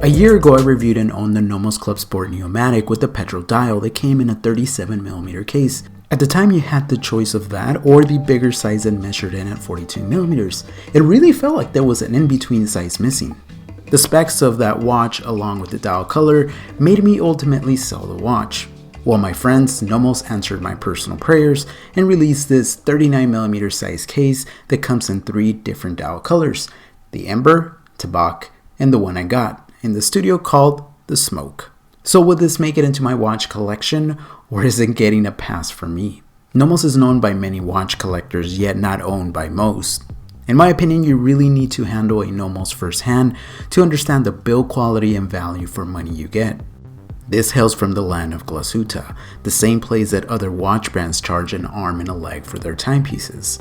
A year ago, I reviewed and owned the Nomos Club Sport NEOMATIK with the petrol dial that came in a 37mm case. At the time, you had the choice of that or the bigger size and measured in at 42mm. It really felt like there was an in-between size missing. The specs of that watch along with the dial color made me ultimately sell the watch. Well, my friends, Nomos answered my personal prayers and released this 39mm size case that comes in 3 different dial colors: the Ember, Tabak, and the one I got in the studio called the Smoke. So will this make it into my watch collection, or is it getting a pass for me? Nomos is known by many watch collectors, yet not owned by most. In my opinion, you really need to handle a Nomos firsthand to understand the build quality and value for money you get. This hails from the land of glasuta, the same place that other watch brands charge an arm and a leg for their timepieces.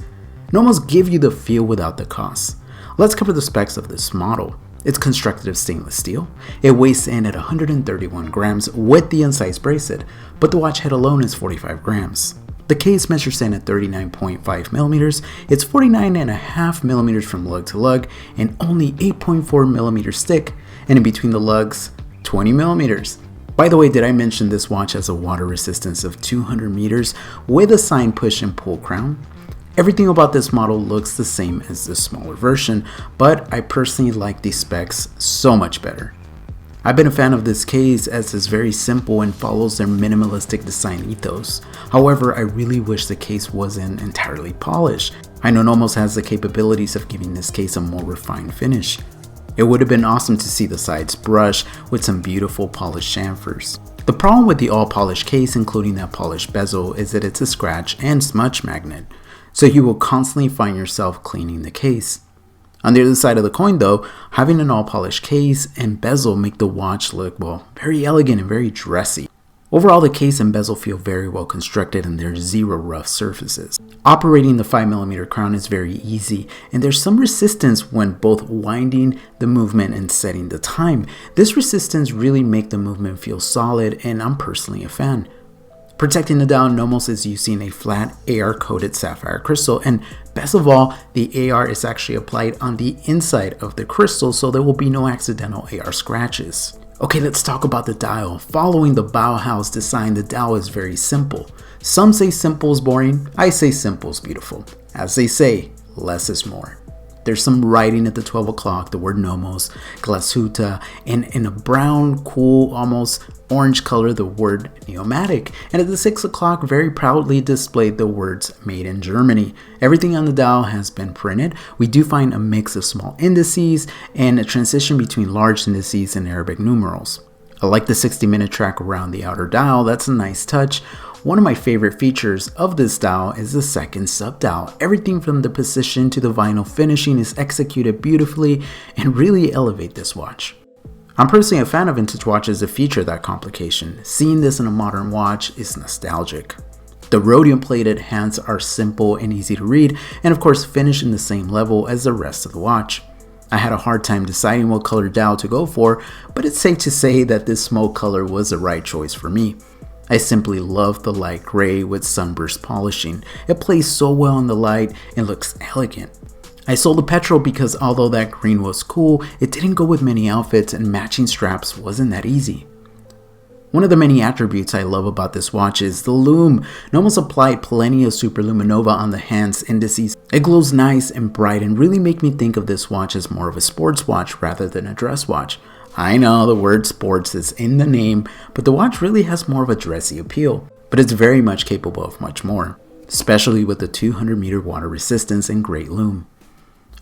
Nomos give you the feel without the cost. Let's cover the specs of this model. It's constructed of stainless steel. It weighs in at 131 grams with the unsize bracelet, but the watch head alone is 45 grams. The case measures in at 39.5 millimeters. It's 49.5 millimeters from lug to lug and only 8.4 millimeters thick, and in between the lugs, 20 millimeters. By the way, did I mention this watch has a water resistance of 200 meters with a sign push and pull crown? Everything about this model looks the same as the smaller version, but I personally like these specs so much better. I've been a fan of this case as it's very simple and follows their minimalistic design ethos. However, I really wish the case wasn't entirely polished. I know Nomos has the capabilities of giving this case a more refined finish. It would have been awesome to see the sides brush with some beautiful polished chamfers. The problem with the all polished case, including that polished bezel, is that it's a scratch and smudge magnet, so you will constantly find yourself cleaning the case. On the other side of the coin though, having an all polished case and bezel make the watch look, well, very elegant and very dressy. Overall, the case and bezel feel very well constructed and there's zero rough surfaces. Operating the 5mm crown is very easy, and there's some resistance when both winding the movement and setting the time. This resistance really makes the movement feel solid, and I'm personally a fan. Protecting the dial, Nomos is using a flat AR-coated sapphire crystal, and best of all, the AR is actually applied on the inside of the crystal, so there will be no accidental AR scratches. Okay, let's talk about the dial. Following the Bauhaus design, the dial is very simple. Some say simple is boring, I say simple is beautiful. As they say, less is more. There's some writing at the 12 o'clock, the word Nomos, glasuta, and in a brown, cool, almost orange color, the word NEOMATIK. And at the 6 o'clock, very proudly displayed the words made in Germany. Everything on the dial has been printed. We do find a mix of small indices and a transition between large indices and Arabic numerals. I like the 60-minute track around the outer dial. That's a nice touch. One of my favorite features of this dial is the second sub-dial. Everything from the position to the vinyl finishing is executed beautifully and really elevate this watch. I'm personally a fan of vintage watches that feature that complication. Seeing this in a modern watch is nostalgic. The rhodium plated hands are simple and easy to read, and of course finish in the same level as the rest of the watch. I had a hard time deciding what color dial to go for, but it's safe to say that this smoke color was the right choice for me. I simply love the light gray with sunburst polishing. It plays so well in the light and looks elegant. I sold the petrol because although that green was cool, it didn't go with many outfits and matching straps wasn't that easy. One of the many attributes I love about this watch is the lume. Nomos applied plenty of superluminova on the hands indices. It glows nice and bright and really make me think of this watch as more of a sports watch rather than a dress watch. I know the word sports is in the name, but the watch really has more of a dressy appeal. But it's very much capable of much more, especially with the 200-meter water resistance and great lume.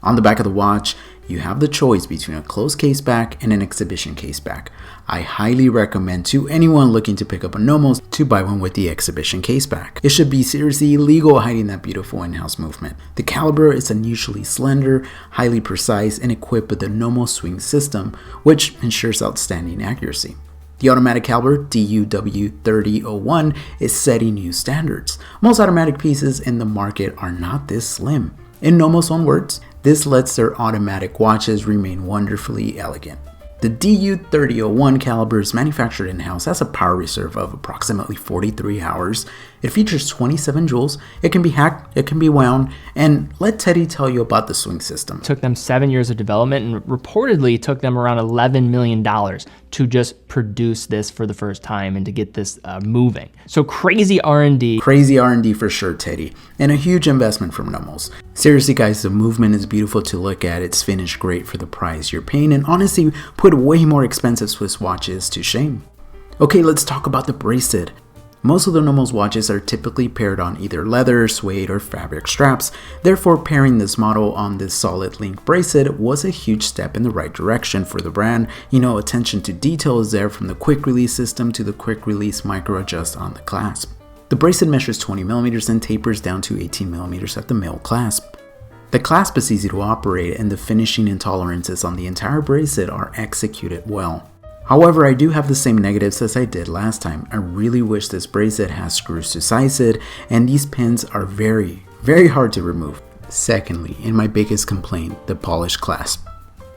On the back of the watch, you have the choice between a closed case back and an exhibition case back. I highly recommend to anyone looking to pick up a Nomos to buy one with the exhibition case back. It should be seriously illegal hiding that beautiful in-house movement. The caliber is unusually slender, highly precise, and equipped with the Nomos swing system, which ensures outstanding accuracy. The automatic caliber DUW3001 is setting new standards. Most automatic pieces in the market are not this slim. In Nomos' own words, this lets their automatic watches remain wonderfully elegant. The DU3001 caliber is manufactured in-house, has a power reserve of approximately 43 hours. It features 27 jewels, it can be hacked, it can be wound, and let Teddy tell you about the swing system. It took them 7 years of development and reportedly took them around $11 million to just produce this for the first time and to get this moving. So crazy R&D. Crazy R&D for sure, Teddy, and a huge investment from Nomos. Seriously guys, the movement is beautiful to look at, it's finished great for the price you're paying, and honestly put way more expensive Swiss watches to shame. Okay, let's talk about the bracelet. Most of the Nomos watches are typically paired on either leather, suede, or fabric straps. Therefore, pairing this model on this solid link bracelet was a huge step in the right direction for the brand. You know, attention to detail is there, from the quick release system to the quick release micro adjust on the clasp. The bracelet measures 20mm and tapers down to 18mm at the male clasp. The clasp is easy to operate, and the finishing and tolerances on the entire bracelet are executed well. However, I do have the same negatives as I did last time. I really wish this bracelet has screws to size it, and these pins are very hard to remove. Secondly, and my biggest complaint, the polished clasp.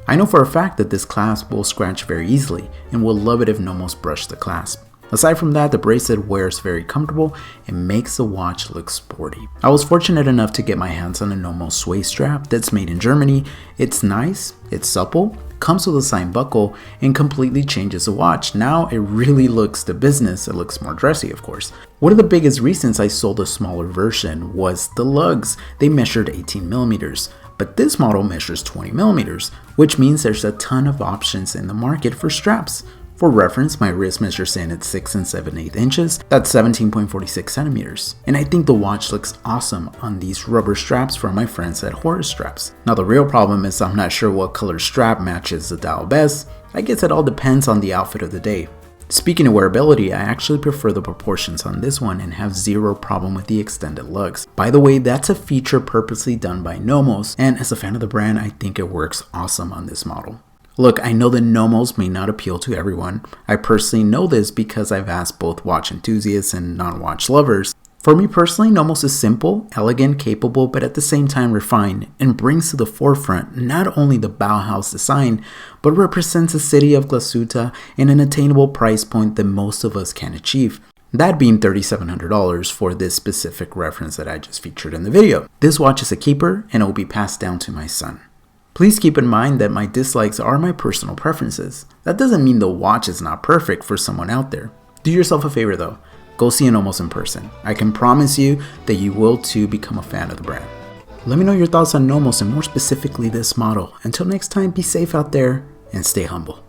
I know for a fact that this clasp will scratch very easily, and will love it if Nomos brushed the clasp. Aside from that, the bracelet wears very comfortable and makes the watch look sporty. I was fortunate enough to get my hands on a Nomos suede strap that's made in Germany. It's nice, it's supple, comes with a signed buckle, and completely changes the watch. Now it really looks the business. It looks more dressy, of course. One of the biggest reasons I sold a smaller version was the lugs. They measured 18mm, but this model measures 20mm, which means there's a ton of options in the market for straps. For reference, my wrist measures in at 6 7/8 inches, that's 17.46 centimeters. And I think the watch looks awesome on these rubber straps from my friends at Horace Straps. Now the real problem is I'm not sure what color strap matches the dial best. I guess it all depends on the outfit of the day. Speaking of wearability, I actually prefer the proportions on this one and have zero problem with the extended lugs. By the way, that's a feature purposely done by Nomos, and as a fan of the brand, I think it works awesome on this model. Look, I know that Nomos may not appeal to everyone. I personally know this because I've asked both watch enthusiasts and non-watch lovers. For me personally, Nomos is simple, elegant, capable, but at the same time refined, and brings to the forefront not only the Bauhaus design, but represents the city of Glashütte in an attainable price point that most of us can achieve. That being $3,700 for this specific reference that I just featured in the video. This watch is a keeper, and it will be passed down to my son. Please keep in mind that my dislikes are my personal preferences. That doesn't mean the watch is not perfect for someone out there. Do yourself a favor though, go see a Nomos in person. I can promise you that you will too become a fan of the brand. Let me know your thoughts on Nomos and more specifically this model. Until next time, be safe out there and stay humble.